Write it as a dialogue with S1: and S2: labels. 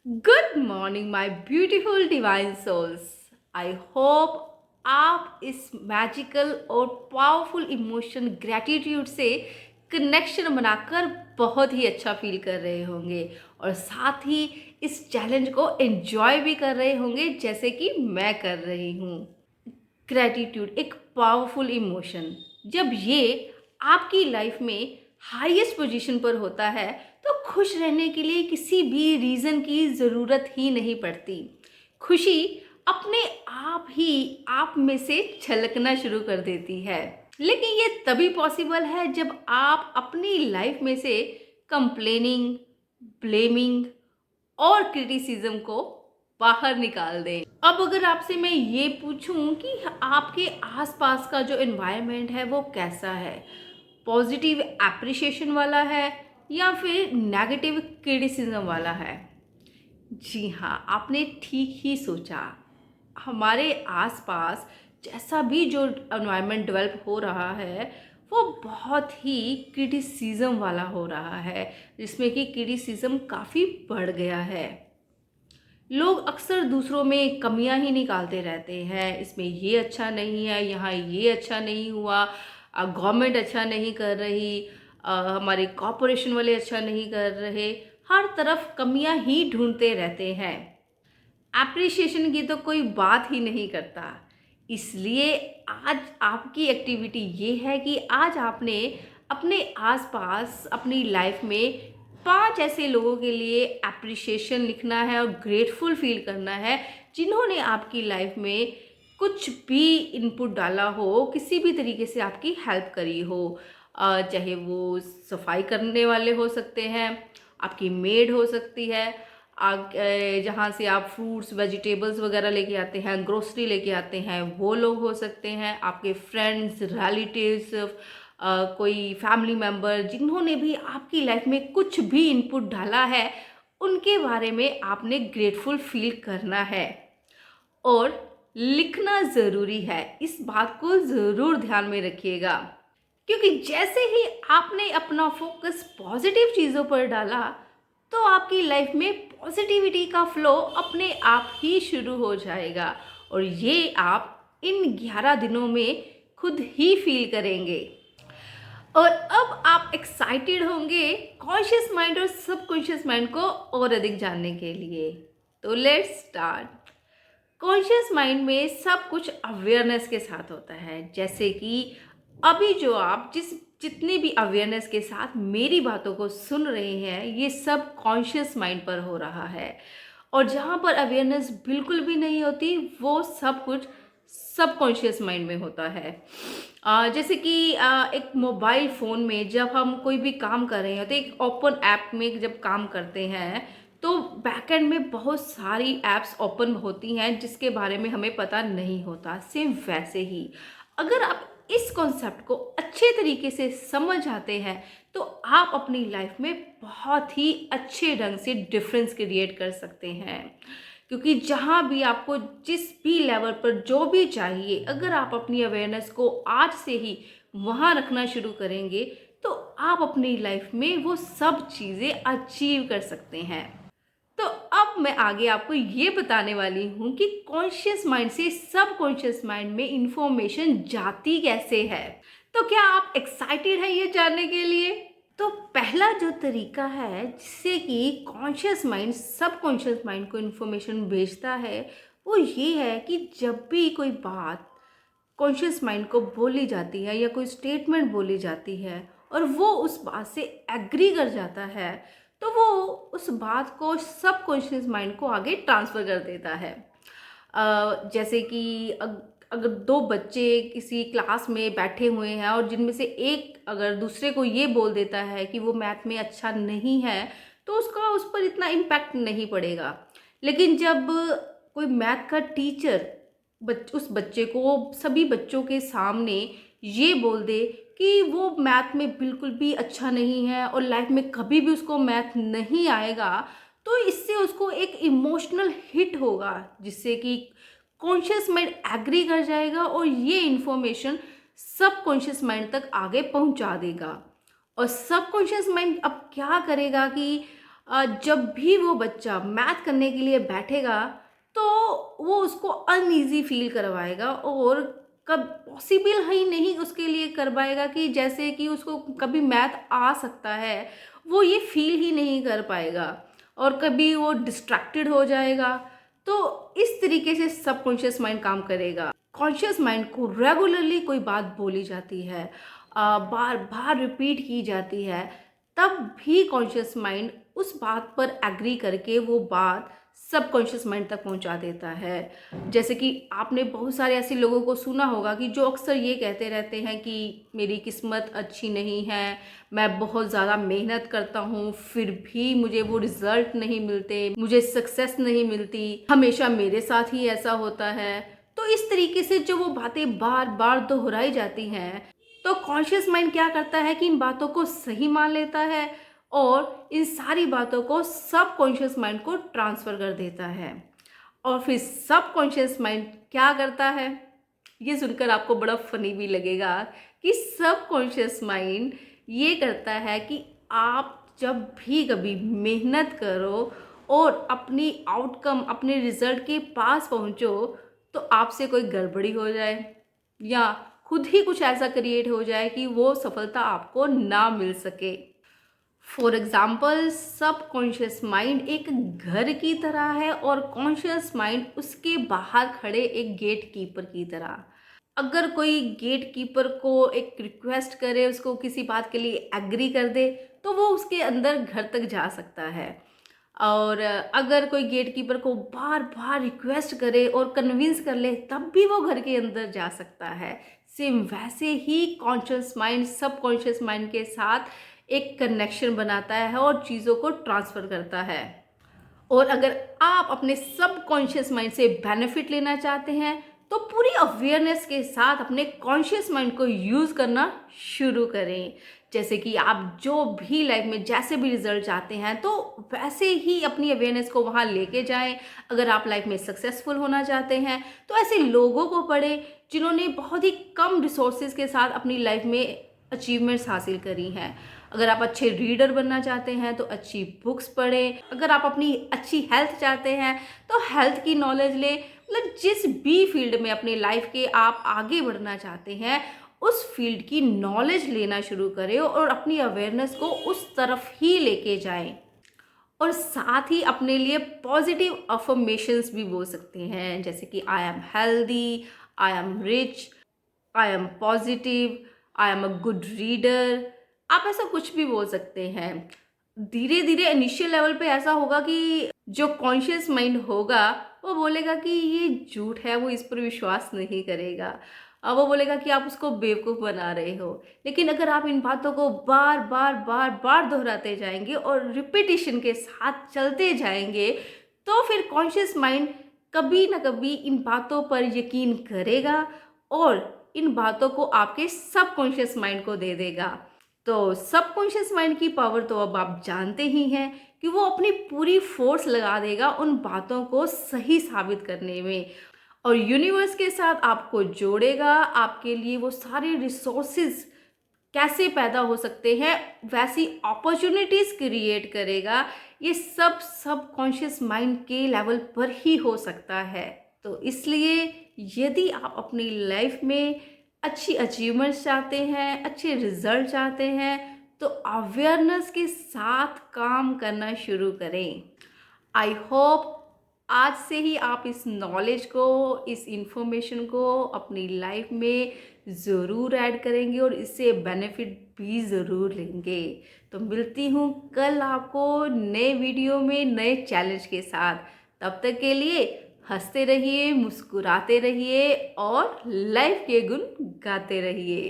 S1: Good morning my beautiful divine souls. I hope आप इस magical और पावरफुल इमोशन ग्रैटिट्यूड से कनेक्शन बनाकर बहुत ही अच्छा फील कर रहे होंगे और साथ ही इस चैलेंज को एंजॉय भी कर रहे होंगे जैसे कि मैं कर रही हूँ। ग्रैटिट्यूड एक पावरफुल इमोशन जब ये आपकी लाइफ में हाईएस्ट पोजीशन पर होता है तो खुश रहने के लिए किसी भी रीज़न की ज़रूरत ही नहीं पड़ती। खुशी अपने आप ही आप में से छलकना शुरू कर देती है। लेकिन ये तभी पॉसिबल है जब आप अपनी लाइफ में से कंप्लेनिंग, ब्लेमिंग और क्रिटिसिज्म को बाहर निकाल दें। अब अगर आपसे मैं ये पूछूं कि आपके आसपास का जो एनवायरनमेंट है वो कैसा है, पॉजिटिव एप्रिसिएशन वाला है या फिर नेगेटिव क्रिटिसिज्म वाला है? जी हाँ, आपने ठीक ही सोचा। हमारे आसपास जैसा भी जो एनवायरनमेंट डेवलप हो रहा है वो बहुत ही क्रिटिसिज्म वाला हो रहा है, जिसमें कि क्रिटिसिज्म काफ़ी बढ़ गया है। लोग अक्सर दूसरों में कमियां ही निकालते रहते हैं, इसमें ये अच्छा नहीं है, यहाँ ये अच्छा नहीं हुआ, गवर्नमेंट अच्छा नहीं कर रही, हमारे कॉरपोरेशन वाले अच्छा नहीं कर रहे। हर तरफ कमियां ही ढूंढते रहते हैं। एप्रिसिएशन की तो कोई बात ही नहीं करता। इसलिए आज आपकी एक्टिविटी ये है कि आज आपने अपने आसपास अपनी लाइफ में 5 ऐसे लोगों के लिए एप्रिसिएशन लिखना है और ग्रेटफुल फील करना है जिन्होंने आपकी लाइफ में कुछ भी इनपुट डाला हो, किसी भी तरीके से आपकी हेल्प करी हो। चाहे वो सफाई करने वाले हो सकते हैं, आपकी मेड हो सकती है, जहाँ से आप फ्रूट्स वेजिटेबल्स वगैरह लेके आते हैं, ग्रोसरी लेके आते हैं, वो लोग हो सकते हैं, आपके फ्रेंड्स, रिलेटिव्स, कोई फैमिली मेम्बर जिन्होंने भी आपकी लाइफ में कुछ भी इनपुट डाला है, उनके बारे में आपने ग्रेटफुल फील करना है और लिखना ज़रूरी है। इस बात को ज़रूर ध्यान में रखिएगा, क्योंकि जैसे ही आपने अपना फोकस पॉजिटिव चीज़ों पर डाला तो आपकी लाइफ में पॉजिटिविटी का फ्लो अपने आप ही शुरू हो जाएगा और ये आप इन 11 दिनों में खुद ही फील करेंगे। और अब आप एक्साइटेड होंगे कॉन्शियस माइंड और सबकॉन्शियस माइंड को और अधिक जानने के लिए। तो लेट्स स्टार्ट। कॉन्शियस माइंड में सब कुछ अवेयरनेस के साथ होता है, जैसे कि अभी जो आप जितनी भी अवेयरनेस के साथ मेरी बातों को सुन रहे हैं ये सब कॉन्शियस माइंड पर हो रहा है। और जहाँ पर अवेयरनेस बिल्कुल भी नहीं होती वो सब कुछ सबकॉन्शियस माइंड में होता है। जैसे कि एक मोबाइल फ़ोन में जब हम कोई भी काम कर रहे हैं तो एक ओपन ऐप में जब काम करते हैं तो बैकएंड में बहुत सारी ऐप्स ओपन होती हैं जिसके बारे में हमें पता नहीं होता। सेम वैसे ही अगर आप इस कॉन्सेप्ट को अच्छे तरीके से समझ आते हैं तो आप अपनी लाइफ में बहुत ही अच्छे ढंग से डिफरेंस क्रिएट कर सकते हैं। क्योंकि जहाँ भी आपको जिस भी लेवल पर जो भी चाहिए, अगर आप अपनी अवेयरनेस को आज से ही वहाँ रखना शुरू करेंगे तो आप अपनी लाइफ में वो सब चीज़ें अचीव कर सकते हैं। तो अब मैं आगे आपको ये बताने वाली हूँ कि कॉन्शियस माइंड से सब कॉन्शियस माइंड में इंफॉर्मेशन जाती कैसे है। तो क्या आप एक्साइटेड हैं ये जानने के लिए? तो पहला जो तरीका है जिससे कि कॉन्शियस माइंड सब कॉन्शियस माइंड को इन्फॉर्मेशन भेजता है वो ये है कि जब भी कोई बात कॉन्शियस माइंड को बोली जाती है या कोई स्टेटमेंट बोली जाती है और वो उस बात से एग्री कर जाता है तो वो उस बात को सब कॉन्शियस माइंड को आगे ट्रांसफ़र कर देता है। जैसे कि अगर दो बच्चे किसी क्लास में बैठे हुए हैं और जिनमें से एक अगर दूसरे को ये बोल देता है कि वो मैथ में अच्छा नहीं है तो उसका उस पर इतना इम्पैक्ट नहीं पड़ेगा। लेकिन जब कोई मैथ का टीचर उस बच्चे को सभी बच्चों के सामने ये बोल दे कि वो मैथ में बिल्कुल भी अच्छा नहीं है और लाइफ में कभी भी उसको मैथ नहीं आएगा तो इससे उसको एक इमोशनल हिट होगा जिससे कि कॉन्शियस माइंड एग्री कर जाएगा और ये इन्फॉर्मेशन सब कॉन्शियस माइंड तक आगे पहुंचा देगा। और सब कॉन्शियस माइंड अब क्या करेगा कि जब भी वो बच्चा मैथ करने के लिए बैठेगा तो वो उसको अनईज़ी फ़ील करवाएगा और कब पॉसिबल ही नहीं उसके लिए करवाएगा कि जैसे कि उसको कभी मैथ आ सकता है, वो ये फ़ील ही नहीं कर पाएगा और कभी वो डिस्ट्रैक्टेड हो जाएगा। तो इस तरीके से सबकॉन्शियस माइंड काम करेगा। कॉन्शियस माइंड को रेगुलरली कोई बात बोली जाती है, बार बार रिपीट की जाती है, तब भी कॉन्शियस माइंड उस बात पर एग्री करके वो बात सबकॉन्शियस माइंड तक पहुंचा देता है। जैसे कि आपने बहुत सारे ऐसे लोगों को सुना होगा कि जो अक्सर ये कहते रहते हैं कि मेरी किस्मत अच्छी नहीं है, मैं बहुत ज़्यादा मेहनत करता हूँ फिर भी मुझे वो रिजल्ट नहीं मिलते, मुझे सक्सेस नहीं मिलती, हमेशा मेरे साथ ही ऐसा होता है। तो इस तरीके से जो वो बातें बार बार दोहराई जाती हैं, तो कॉन्शियस माइंड क्या करता है कि इन बातों को सही मान लेता है और इन सारी बातों को सब कॉन्शियस माइंड को ट्रांसफ़र कर देता है। और फिर सब कॉन्शियस माइंड क्या करता है, ये सुनकर आपको बड़ा फनी भी लगेगा कि सब कॉन्शियस माइंड ये करता है कि आप जब भी कभी मेहनत करो और अपनी आउटकम अपने रिजल्ट के पास पहुंचो तो आपसे कोई गड़बड़ी हो जाए या खुद ही कुछ ऐसा क्रिएट हो जाए कि वो सफलता आपको ना मिल सके। फॉर एग्जाम्पल सबकॉन्शियस माइंड एक घर की तरह है और कॉन्शियस माइंड उसके बाहर खड़े एक गेट कीपर की तरह। अगर कोई गेट कीपर को एक रिक्वेस्ट करे, उसको किसी बात के लिए एग्री कर दे, तो वो उसके अंदर घर तक जा सकता है। और अगर कोई गेट कीपर को बार बार रिक्वेस्ट करे और कन्विंस कर ले, तब भी वो घर के अंदर जा सकता है। सेम वैसे ही कॉन्शियस माइंड सबकॉन्शियस माइंड के साथ एक कनेक्शन बनाता है और चीज़ों को ट्रांसफ़र करता है। और अगर आप अपने सबकॉन्शियस माइंड से बेनिफिट लेना चाहते हैं तो पूरी अवेयरनेस के साथ अपने कॉन्शियस माइंड को यूज़ करना शुरू करें। जैसे कि आप जो भी लाइफ में जैसे भी रिजल्ट चाहते हैं तो वैसे ही अपनी अवेयरनेस को वहाँ लेके जाएं। अगर आप लाइफ में सक्सेसफुल होना चाहते हैं तो ऐसे लोगों को पढ़ें जिन्होंने बहुत ही कम रिसोर्सेज के साथ अपनी लाइफ में अचीवमेंट्स हासिल करी हैं। अगर आप अच्छे रीडर बनना चाहते हैं तो अच्छी बुक्स पढ़ें। अगर आप अपनी अच्छी हेल्थ चाहते हैं तो हेल्थ की नॉलेज लें। मतलब जिस भी फील्ड में अपनी लाइफ के आप आगे बढ़ना चाहते हैं उस फील्ड की नॉलेज लेना शुरू करें और अपनी अवेयरनेस को उस तरफ ही लेके जाएं। और साथ ही अपने लिए पॉजिटिव अफर्मेशंस भी बोल सकते हैं, जैसे कि I am healthy, I am rich, I am positive, I am a good reader. आप ऐसा कुछ भी बोल सकते हैं। धीरे धीरे इनिशियल लेवल पे ऐसा होगा कि जो कॉन्शियस माइंड होगा वो बोलेगा कि ये झूठ है, वो इस पर विश्वास नहीं करेगा। अब वो बोलेगा कि आप उसको बेवकूफ़ बना रहे हो। लेकिन अगर आप इन बातों को बार बार बार बार दोहराते जाएंगे और रिपीटिशन के साथ चलते जाएंगे तो फिर कॉन्शियस माइंड कभी ना कभी इन बातों पर यकीन करेगा और इन बातों को आपके सबकॉन्शियस माइंड को दे देगा। तो सबकॉन्शियस माइंड की पावर तो अब आप जानते ही हैं कि वो अपनी पूरी फोर्स लगा देगा उन बातों को सही साबित करने में और यूनिवर्स के साथ आपको जोड़ेगा। आपके लिए वो सारे रिसोर्सेज कैसे पैदा हो सकते हैं वैसी अपॉर्चुनिटीज़ क्रिएट करेगा। ये सब सबकॉन्शियस माइंड के लेवल पर ही हो सकता है। तो इसलिए यदि आप अपनी लाइफ में अच्छी अचीवमेंट्स चाहते हैं, अच्छे रिजल्ट चाहते हैं, तो अवेयरनेस के साथ काम करना शुरू करें। आई होप आज से ही आप इस नॉलेज को, इस इंफॉर्मेशन को अपनी लाइफ में ज़रूर ऐड करेंगे और इससे बेनिफिट भी ज़रूर लेंगे। तो मिलती हूँ कल आपको नए वीडियो में नए चैलेंज के साथ। तब तक के लिए हंसते रहिए, मुस्कुराते रहिए और लाइफ के गुण गाते रहिए।